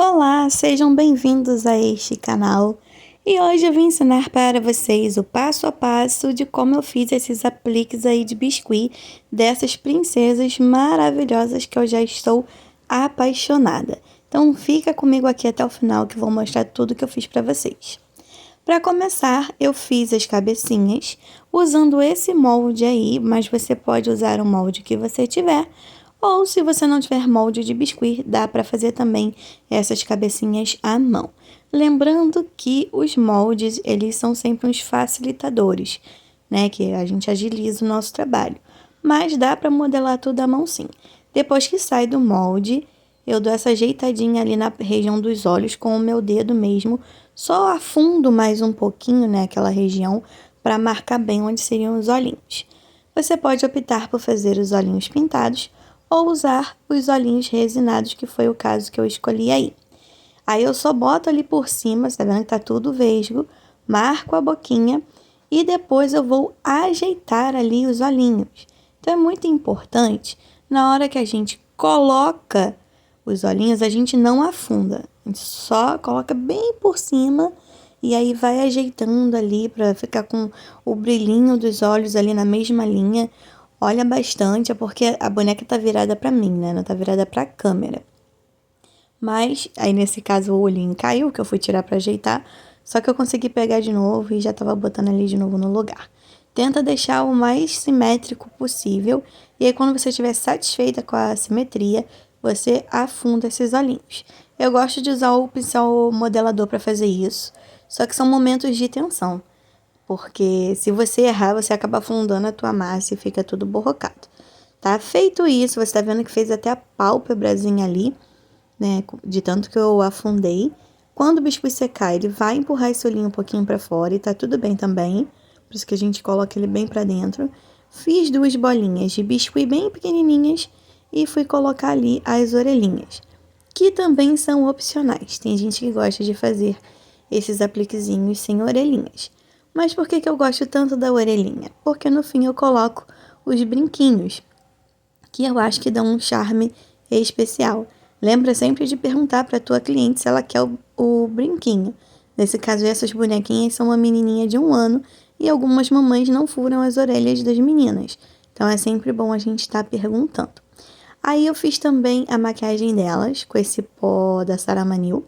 Olá, sejam bem-vindos a este canal e hoje eu vim ensinar para vocês o passo a passo de como eu fiz esses apliques aí de biscuit dessas princesas maravilhosas que eu já estou apaixonada. Então fica comigo aqui até o final que eu vou mostrar tudo que eu fiz para vocês. Para começar, eu fiz as cabecinhas usando esse molde aí, mas você pode usar o molde que você tiver, ou se você não tiver molde de biscuit, dá para fazer também essas cabecinhas à mão. Lembrando que os moldes, eles são sempre uns facilitadores, né, que a gente agiliza o nosso trabalho. Mas dá para modelar tudo à mão sim. Depois que sai do molde, eu dou essa ajeitadinha ali na região dos olhos com o meu dedo mesmo, só afundo mais um pouquinho, né, aquela região, para marcar bem onde seriam os olhinhos. Você pode optar por fazer os olhinhos pintados ou usar os olhinhos resinados, que foi o caso que eu escolhi aí. Aí eu só boto ali por cima, tá vendo que tá tudo vesgo, marco a boquinha e depois eu vou ajeitar ali os olhinhos. Então é muito importante, na hora que a gente coloca os olhinhos, a gente não afunda, a gente só coloca bem por cima e aí vai ajeitando ali para ficar com o brilhinho dos olhos ali na mesma linha. Olha bastante, é porque a boneca tá virada para mim, né? Não tá virada para a câmera. Mas aí nesse caso o olhinho caiu, que eu fui tirar para ajeitar, só que eu consegui pegar de novo e já tava botando ali de novo no lugar. Tenta deixar o mais simétrico possível e aí quando você estiver satisfeita com a simetria, você afunda esses olhinhos. Eu gosto de usar o pincel modelador para fazer isso, só que são momentos de tensão, porque se você errar, você acaba afundando a tua massa e fica tudo borrocado. Tá feito isso, você tá vendo que fez até a pálpebrazinha ali, né, de tanto que eu afundei. Quando o biscuit secar, ele vai empurrar esse olhinho um pouquinho para fora e tá tudo bem também, por isso que a gente coloca ele bem para dentro. Fiz duas bolinhas de biscuit bem pequenininhas e fui colocar ali as orelhinhas, que também são opcionais. Tem gente que gosta de fazer esses apliquezinhos sem orelhinhas. Mas por que eu gosto tanto da orelhinha? Porque no fim eu coloco os brinquinhos, que eu acho que dão um charme especial. Lembra sempre de perguntar para a tua cliente se ela quer o brinquinho. Nesse caso, essas bonequinhas são uma menininha de 1 ano e algumas mamães não furam as orelhas das meninas. Então é sempre bom a gente estar perguntando. Aí eu fiz também a maquiagem delas com esse pó da Saramanil.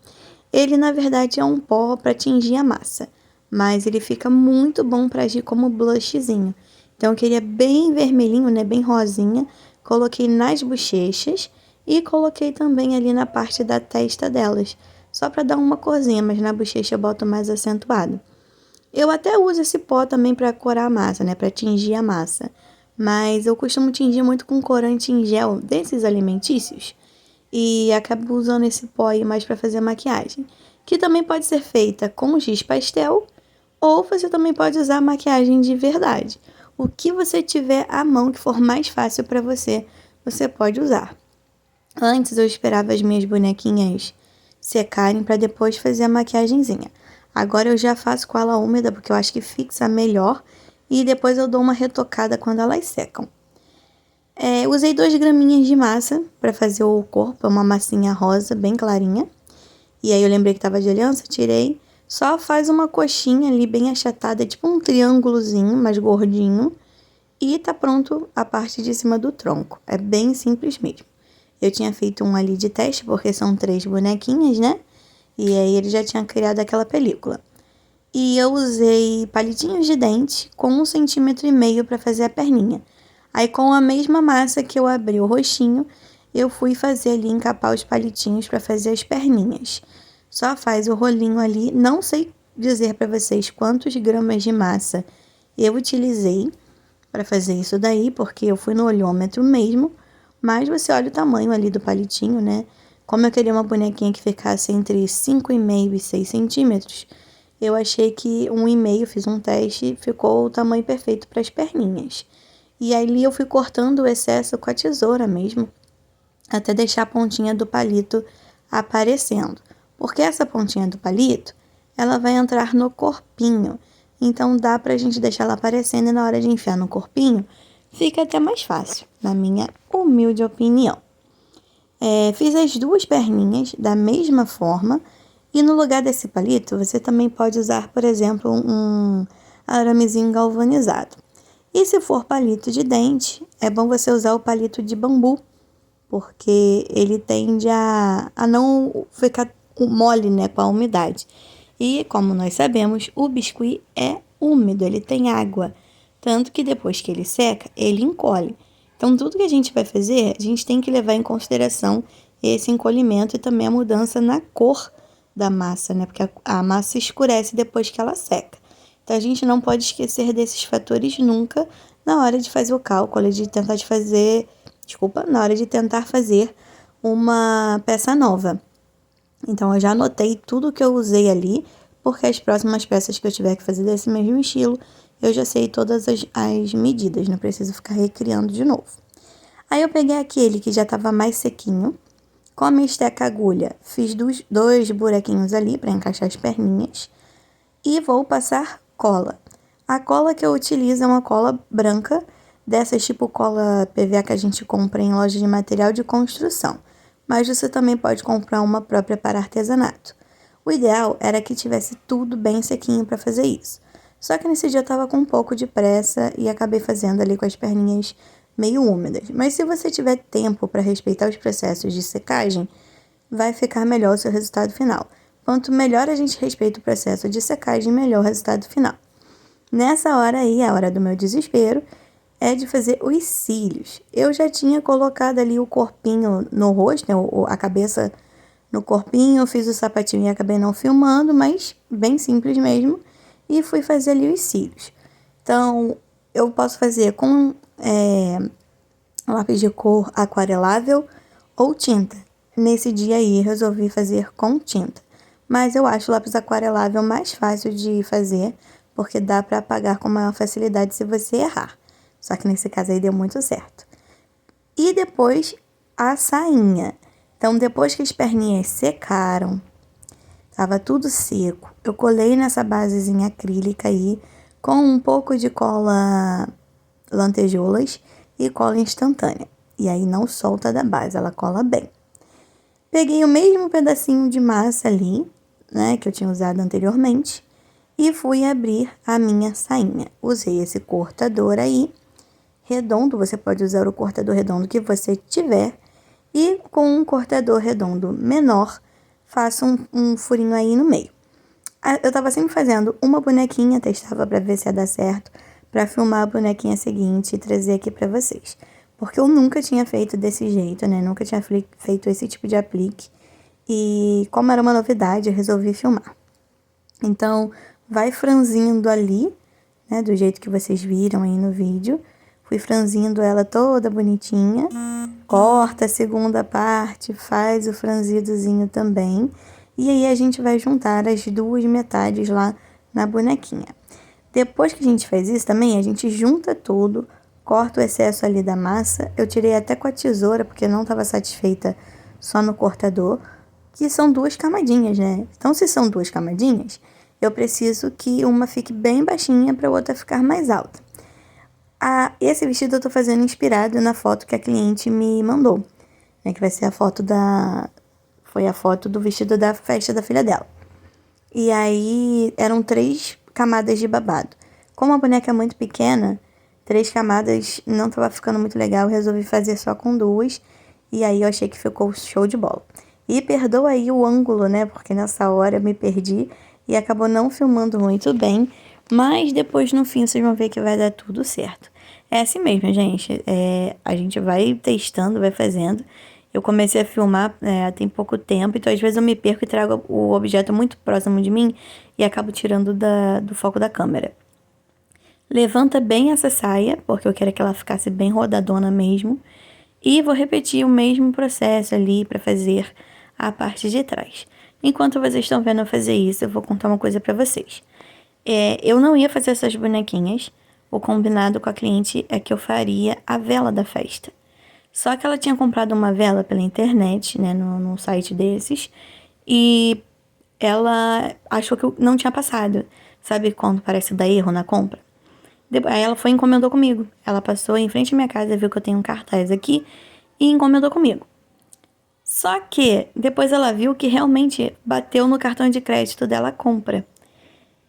Ele, na verdade, é um pó para tingir a massa, mas ele fica muito bom para agir como blushzinho. Então eu queria bem vermelhinho, né, bem rosinha. Coloquei nas bochechas e coloquei também ali na parte da testa delas, só para dar uma corzinha, mas na bochecha eu boto mais acentuado. Eu até uso esse pó também para corar a massa, né, para tingir a massa, mas eu costumo tingir muito com corante em gel desses alimentícios e acabo usando esse pó aí mais para fazer maquiagem, que também pode ser feita com giz pastel ou você também pode usar maquiagem de verdade. O que você tiver à mão que for mais fácil para você, você pode usar. Antes eu esperava as minhas bonequinhas secarem para depois fazer a maquiagenzinha. Agora eu já faço com ela úmida porque eu acho que fixa melhor e depois eu dou uma retocada quando elas secam. Usei 2 graminhas de massa para fazer o corpo, uma massinha rosa bem clarinha. E aí eu lembrei que estava de aliança, tirei. Só faz uma coxinha ali bem achatada, tipo um triângulozinho, mais gordinho. E tá pronto a parte de cima do tronco. É bem simples mesmo. Eu tinha feito um ali de teste, porque são 3 bonequinhas, né? E aí ele já tinha criado aquela película. E eu usei palitinhos de dente com 1,5 cm para fazer a perninha. Aí com a mesma massa que eu abri o rostinho, eu fui fazer ali, encapar os palitinhos para fazer as perninhas. Só faz o rolinho ali, não sei dizer para vocês quantos gramas de massa eu utilizei para fazer isso daí, porque eu fui no olhômetro mesmo, mas você olha o tamanho ali do palitinho, né? Como eu queria uma bonequinha que ficasse entre 5,5 e 6 centímetros, eu achei que 1,5, fiz um teste, ficou o tamanho perfeito para as perninhas. E aí eu fui cortando o excesso com a tesoura mesmo, até deixar a pontinha do palito aparecendo. Porque essa pontinha do palito, ela vai entrar no corpinho. Então dá pra gente deixar ela aparecendo e na hora de enfiar no corpinho, fica até mais fácil, na minha humilde opinião. Fiz as duas perninhas da mesma forma e no lugar desse palito você também pode usar, por exemplo, um aramezinho galvanizado. E se for palito de dente, é bom você usar o palito de bambu, porque ele tende a não ficar mole, né, com a umidade. E como nós sabemos, o biscuit é úmido, ele tem água, tanto que depois que ele seca, ele encolhe. Então, tudo que a gente vai fazer, a gente tem que levar em consideração esse encolhimento e também a mudança na cor da massa, né? Porque a massa escurece depois que ela seca. Então, a gente não pode esquecer desses fatores nunca na hora de fazer o cálculo, na hora de tentar fazer uma peça nova. Então, eu já anotei tudo que eu usei ali, porque as próximas peças que eu tiver que fazer desse mesmo estilo, eu já sei todas as medidas, não preciso ficar recriando de novo. Aí eu peguei aquele que já estava mais sequinho, com a minha esteca agulha, fiz dois buraquinhos ali para encaixar as perninhas e vou passar cola. A cola que eu utilizo é uma cola branca, dessas tipo cola PVA que a gente compra em loja de material de construção, mas você também pode comprar uma própria para artesanato. O ideal era que tivesse tudo bem sequinho para fazer isso. Só que nesse dia eu tava com um pouco de pressa e acabei fazendo ali com as perninhas meio úmidas. Mas se você tiver tempo para respeitar os processos de secagem, vai ficar melhor o seu resultado final. Quanto melhor a gente respeita o processo de secagem, melhor o resultado final. Nessa hora aí, a hora do meu desespero, é de fazer os cílios. Eu já tinha colocado ali o corpinho no rosto, né, a cabeça no corpinho, fiz o sapatinho e acabei não filmando, mas bem simples mesmo, e fui fazer ali os cílios. Então, eu posso fazer com lápis de cor aquarelável ou tinta. Nesse dia aí, resolvi fazer com tinta. Mas eu acho o lápis aquarelável mais fácil de fazer, porque dá para apagar com maior facilidade se você errar. Só que nesse caso aí deu muito certo. E depois a sainha. Então, depois que as perninhas secaram, tava tudo seco, eu colei nessa basezinha acrílica aí com um pouco de cola lantejoulas e cola instantânea. E aí não solta da base, ela cola bem. Peguei o mesmo pedacinho de massa ali, né, que eu tinha usado anteriormente, e fui abrir a minha sainha. Usei esse cortador aí, redondo, você pode usar o cortador redondo que você tiver, e com um cortador redondo menor, faço um furinho aí no meio. Eu tava sempre fazendo uma bonequinha, testava pra ver se ia dar certo, pra filmar a bonequinha seguinte e trazer aqui pra vocês. Porque eu nunca tinha feito desse jeito, né? Nunca tinha feito esse tipo de aplique. E como era uma novidade, eu resolvi filmar. Então, vai franzindo ali, né? Do jeito que vocês viram aí no vídeo. Fui franzindo ela toda bonitinha. Corta a segunda parte, faz o franzidozinho também. E aí a gente vai juntar as duas metades lá na bonequinha. Depois que a gente faz isso também, a gente junta tudo, corta o excesso ali da massa. Eu tirei até com a tesoura, porque eu não estava satisfeita só no cortador, que são duas camadinhas, né? Então, se são duas camadinhas, eu preciso que uma fique bem baixinha para a outra ficar mais alta. Esse vestido eu tô fazendo inspirado na foto que a cliente me mandou, né? Que vai ser foi a foto do vestido da festa da filha dela. E aí, eram 3 camadas de babado. Como a boneca é muito pequena, 3 camadas não tava ficando muito legal, eu resolvi fazer só com 2. E aí, eu achei que ficou show de bola. E perdoa aí o ângulo, né? Porque nessa hora eu me perdi e acabou não filmando muito bem. Mas depois, no fim, vocês vão ver que vai dar tudo certo. É assim mesmo, gente. A gente vai testando, vai fazendo. Eu comecei a filmar tem pouco tempo, então às vezes eu me perco e trago o objeto muito próximo de mim e acabo tirando do foco da câmera. Levanta bem essa saia, porque eu quero que ela ficasse bem rodadona mesmo. E vou repetir o mesmo processo ali para fazer a parte de trás. Enquanto vocês estão vendo eu fazer isso, eu vou contar uma coisa para vocês. Eu não ia fazer essas bonequinhas. O combinado com a cliente é que eu faria a vela da festa. Só que ela tinha comprado uma vela pela internet, né, num site desses, e ela achou que eu não tinha passado. Sabe quando parece dar erro na compra? Aí ela foi e encomendou comigo. Ela passou em frente à minha casa, viu que eu tenho um cartaz aqui e encomendou comigo. Só que depois ela viu que realmente bateu no cartão de crédito dela a compra.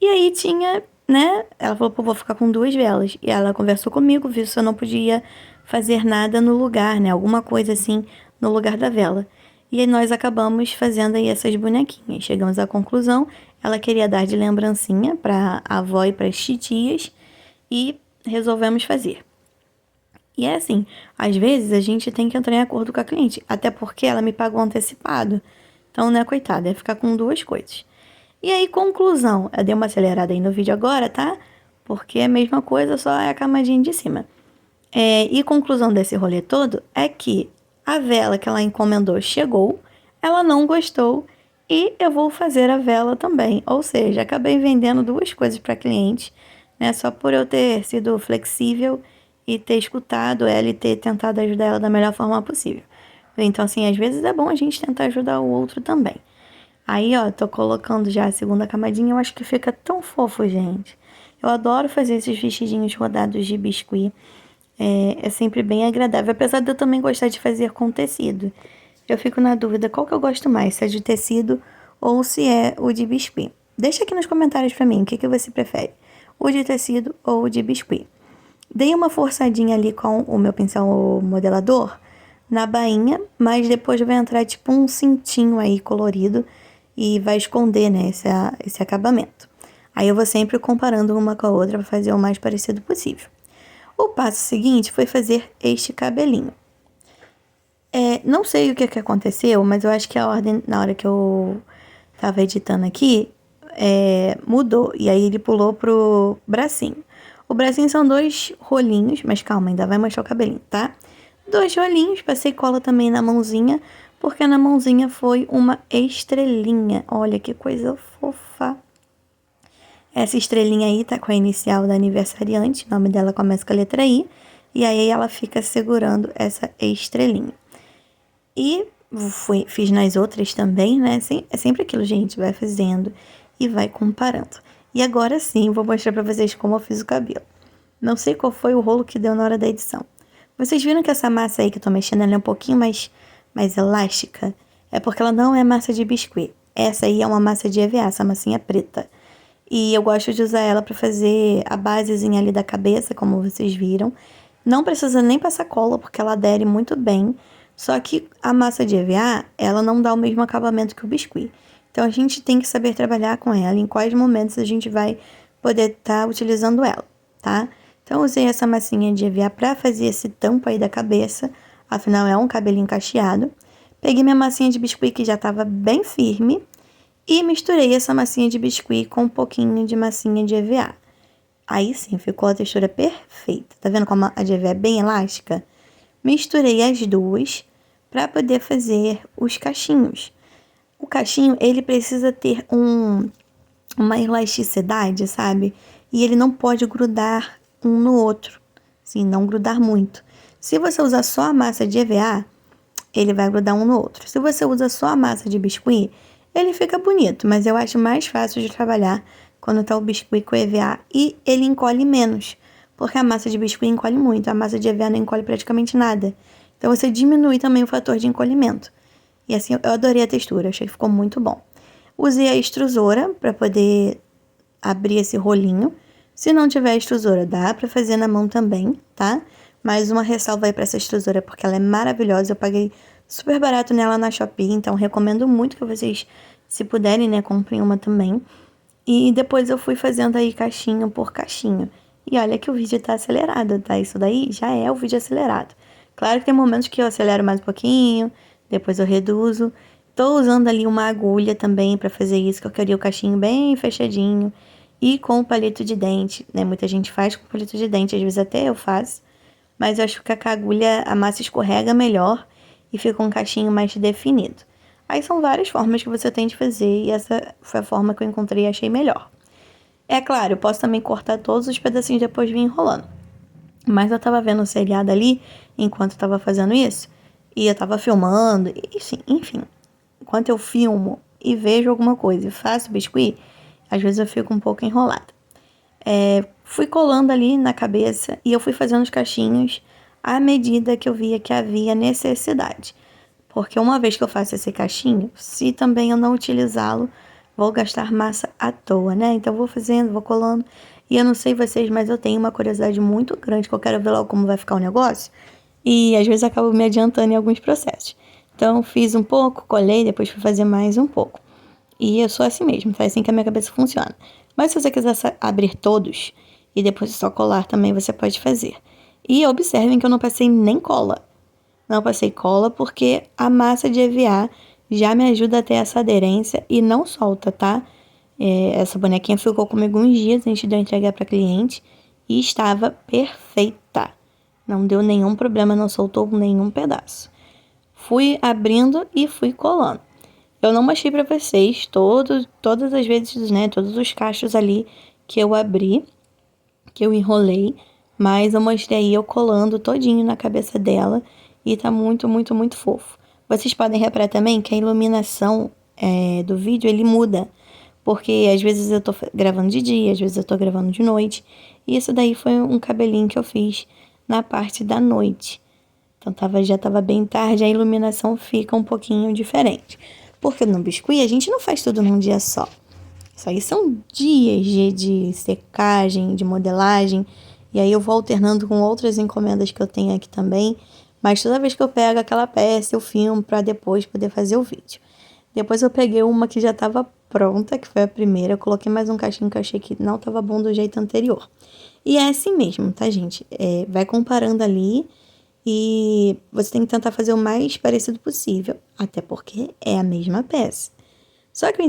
E aí tinha, né? Ela falou, pô, vou ficar com 2 velas. E ela conversou comigo, viu se eu não podia fazer nada no lugar, né? Alguma coisa assim no lugar da vela. E aí nós acabamos fazendo aí essas bonequinhas. Chegamos à conclusão, ela queria dar de lembrancinha para a avó e para as titias e resolvemos fazer. E é assim, às vezes a gente tem que entrar em acordo com a cliente, até porque ela me pagou antecipado. Então, né, coitada, ia ficar com 2 coisas. E aí, conclusão, eu dei uma acelerada aí no vídeo agora, tá? Porque é a mesma coisa, só é a camadinha de cima. E conclusão desse rolê todo é que a vela que ela encomendou chegou, ela não gostou e eu vou fazer a vela também. Ou seja, acabei vendendo 2 coisas para cliente, né? Só por eu ter sido flexível e ter escutado ela e ter tentado ajudar ela da melhor forma possível. Então, assim, às vezes é bom a gente tentar ajudar o outro também. Aí, ó, tô colocando já a segunda camadinha, eu acho que fica tão fofo, gente. Eu adoro fazer esses vestidinhos rodados de biscuit. É sempre bem agradável, apesar de eu também gostar de fazer com tecido. Eu fico na dúvida qual que eu gosto mais, se é de tecido ou se é o de biscuit. Deixa aqui nos comentários pra mim, o que que você prefere? O de tecido ou o de biscuit? Dei uma forçadinha ali com o meu pincel modelador na bainha, mas depois vai entrar tipo um cintinho aí colorido e vai esconder, né, esse acabamento. Aí eu vou sempre comparando uma com a outra para fazer o mais parecido possível. O passo seguinte foi fazer este cabelinho. Não sei o que aconteceu, mas eu acho que a ordem, na hora que eu tava editando aqui, mudou. E aí ele pulou pro bracinho. O bracinho são 2 rolinhos, mas calma, ainda vai mostrar o cabelinho, tá? 2 rolinhos, passei cola também na mãozinha, porque na mãozinha foi uma estrelinha. Olha que coisa fofa. Essa estrelinha aí tá com a inicial da aniversariante, o nome dela começa com a letra I, e aí ela fica segurando essa estrelinha. E fiz nas outras também, né? É sempre aquilo, gente, vai fazendo e vai comparando. E agora sim, vou mostrar pra vocês como eu fiz o cabelo. Não sei qual foi o rolo que deu na hora da edição. Vocês viram que essa massa aí que eu tô mexendo, ela é um pouquinho mais elástica? É porque ela não é massa de biscuit. Essa aí é uma massa de EVA, essa massinha preta. E eu gosto de usar ela pra fazer a basezinha ali da cabeça, como vocês viram. Não precisa nem passar cola, porque ela adere muito bem. Só que a massa de EVA, ela não dá o mesmo acabamento que o biscuit. Então, a gente tem que saber trabalhar com ela, em quais momentos a gente vai poder estar utilizando ela, tá? Então, eu usei essa massinha de EVA pra fazer esse tampo aí da cabeça. Afinal, é um cabelinho cacheado. Peguei minha massinha de biscuit, que já estava bem firme. E misturei essa massinha de biscuit com um pouquinho de massinha de EVA. Aí sim, ficou a textura perfeita. Tá vendo como a de EVA é bem elástica? Misturei as duas para poder fazer os cachinhos. O cachinho, ele precisa ter uma elasticidade, sabe? E ele não pode grudar um no outro. Sim, não grudar muito. Se você usar só a massa de EVA, ele vai grudar um no outro. Se você usa só a massa de biscuit, ele fica bonito, mas eu acho mais fácil de trabalhar quando tá o biscuit com EVA e ele encolhe menos, porque a massa de biscuit encolhe muito, a massa de EVA não encolhe praticamente nada. Então você diminui também o fator de encolhimento. E assim, eu adorei a textura, achei que ficou muito bom. Usei a extrusora para poder abrir esse rolinho. Se não tiver extrusora, dá para fazer na mão também, tá? Mais uma ressalva aí para essa extrusora, porque ela é maravilhosa. Eu paguei super barato nela na Shopee, então recomendo muito que vocês, se puderem, né, comprem uma também. E depois eu fui fazendo aí caixinho por caixinho. E olha que o vídeo tá acelerado, tá? Isso daí já é o vídeo acelerado. Claro que tem momentos que eu acelero mais um pouquinho, depois eu reduzo. Tô usando ali uma agulha também pra fazer isso, que eu queria o cachinho bem fechadinho. E com o palito de dente, né? Muita gente faz com palito de dente, às vezes até eu faço. Mas eu acho que com a agulha a massa escorrega melhor e fica um cachinho mais definido. Aí são várias formas que você tem de fazer e essa foi a forma que eu encontrei e achei melhor. É claro, eu posso também cortar todos os pedacinhos e depois vir enrolando. Mas eu tava vendo o seriado ali enquanto eu tava fazendo isso. E eu tava filmando, e enfim. Enquanto eu filmo e vejo alguma coisa e faço biscuit, às vezes eu fico um pouco enrolada. Fui colando ali na cabeça e eu fui fazendo os cachinhos à medida que eu via que havia necessidade. Porque uma vez que eu faço esse cachinho, se também eu não utilizá-lo, vou gastar massa à toa, né? Então, eu vou fazendo, vou colando. E eu não sei vocês, mas eu tenho uma curiosidade muito grande, que eu quero ver logo como vai ficar o negócio. E às vezes acabo me adiantando em alguns processos. Então, fiz um pouco, colei, depois fui fazer mais um pouco. E eu sou assim mesmo, foi assim que a minha cabeça funciona. Mas se você quiser abrir todos e depois só colar também, você pode fazer. E observem que eu não passei nem cola. Não passei cola porque a massa de EVA já me ajuda a ter essa aderência e não solta, tá? Essa bonequinha ficou comigo uns dias antes de eu entregar para cliente e estava perfeita. Não deu nenhum problema, não soltou nenhum pedaço. Fui abrindo e fui colando. Eu não mostrei para vocês todas as vezes, né? Todos os cachos ali que eu abri, que eu enrolei, mas eu mostrei aí eu colando todinho na cabeça dela e tá muito, muito, muito fofo. Vocês podem reparar também que a iluminação do vídeo ele muda, porque às vezes eu tô gravando de dia, às vezes eu tô gravando de noite, e isso daí foi um cabelinho que eu fiz na parte da noite. Então já tava bem tarde, a iluminação fica um pouquinho diferente. Porque no biscuit a gente não faz tudo num dia só. Isso aí são dias de secagem, de modelagem. E aí eu vou alternando com outras encomendas que eu tenho aqui também. Mas toda vez que eu pego aquela peça, eu filmo para depois poder fazer o vídeo. Depois eu peguei uma que já estava pronta, que foi a primeira. Eu coloquei mais um cachinho que eu achei que não estava bom do jeito anterior. E é assim mesmo, tá, gente? Vai comparando ali e você tem que tentar fazer o mais parecido possível, até porque é a mesma peça. Só que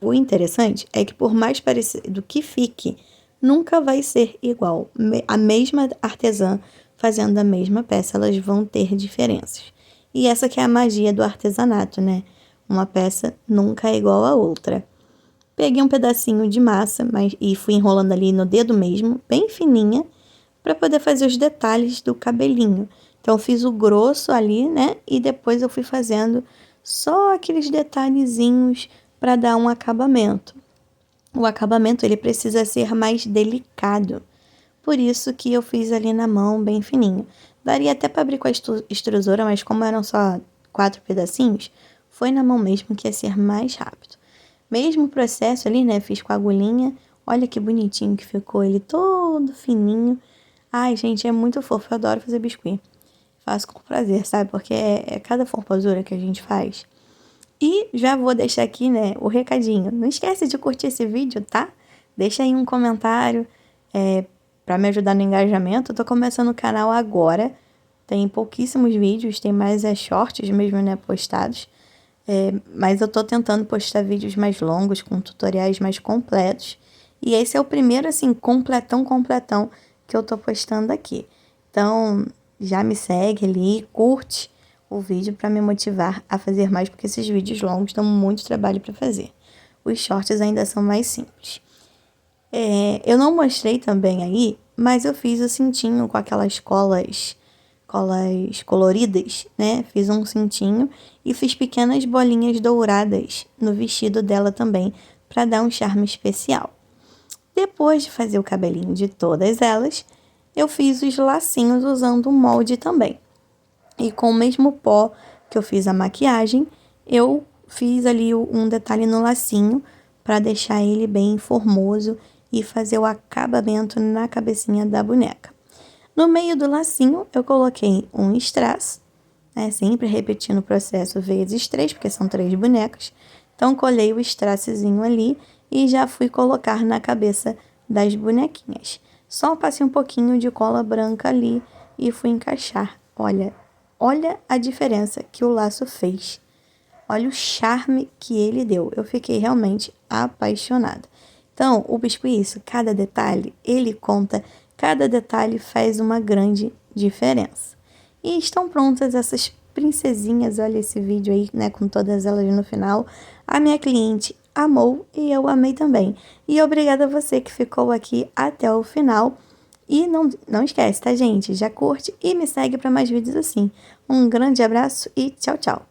o interessante é que por mais parecido que fique, nunca vai ser igual. A mesma artesã fazendo a mesma peça, elas vão ter diferenças. E essa que é a magia do artesanato, né? Uma peça nunca é igual a outra. Peguei um pedacinho de massa e fui enrolando ali no dedo mesmo, bem fininha, para poder fazer os detalhes do cabelinho. Então, fiz o grosso ali, né? E depois eu fui fazendo só aqueles detalhezinhos para dar um acabamento. O acabamento, ele precisa ser mais delicado. Por isso que eu fiz ali na mão, bem fininho. Daria até para abrir com a extrusora, mas como eram só 4 pedacinhos, foi na mão mesmo que ia ser mais rápido. Mesmo processo ali, né? Fiz com a agulhinha. Olha que bonitinho que ficou ele todo fininho. Ai, gente, é muito fofo. Eu adoro fazer biscuit. Faço com prazer, sabe? Porque é cada formosura que a gente faz. E já vou deixar aqui, né, o recadinho. Não esquece de curtir esse vídeo, tá? Deixa aí um comentário para me ajudar no engajamento. Eu tô começando o canal agora. Tem pouquíssimos vídeos, tem mais shorts mesmo, né, postados. Mas eu tô tentando postar vídeos mais longos, com tutoriais mais completos. E esse é o primeiro, assim, completão que eu tô postando aqui. Então, já me segue ali, curte o vídeo para me motivar a fazer mais, porque esses vídeos longos dão muito trabalho para fazer. Os shorts ainda são mais simples. Eu não mostrei também aí, mas eu fiz o cintinho com aquelas colas coloridas, né? Fiz um cintinho e fiz pequenas bolinhas douradas no vestido dela também, para dar um charme especial. Depois de fazer o cabelinho de todas elas, eu fiz os lacinhos usando o molde também. E com o mesmo pó que eu fiz a maquiagem, eu fiz ali um detalhe no lacinho para deixar ele bem formoso e fazer o acabamento na cabecinha da boneca. No meio do lacinho, eu coloquei um strass, né, sempre repetindo o processo vezes 3, porque são 3 bonecas. Então, colei o strasszinho ali e já fui colocar na cabeça das bonequinhas. Só passei um pouquinho de cola branca ali e fui encaixar. Olha a diferença que o laço fez. Olha o charme que ele deu. Eu fiquei realmente apaixonada. Então, o biscuit, isso, cada detalhe, ele conta, cada detalhe faz uma grande diferença. E estão prontas essas princesinhas, olha esse vídeo aí, né, com todas elas no final. A minha cliente amou e eu amei também. E obrigada a você que ficou aqui até o final. E não esquece, tá, gente? Já curte e me segue para mais vídeos assim. Um grande abraço e tchau, tchau!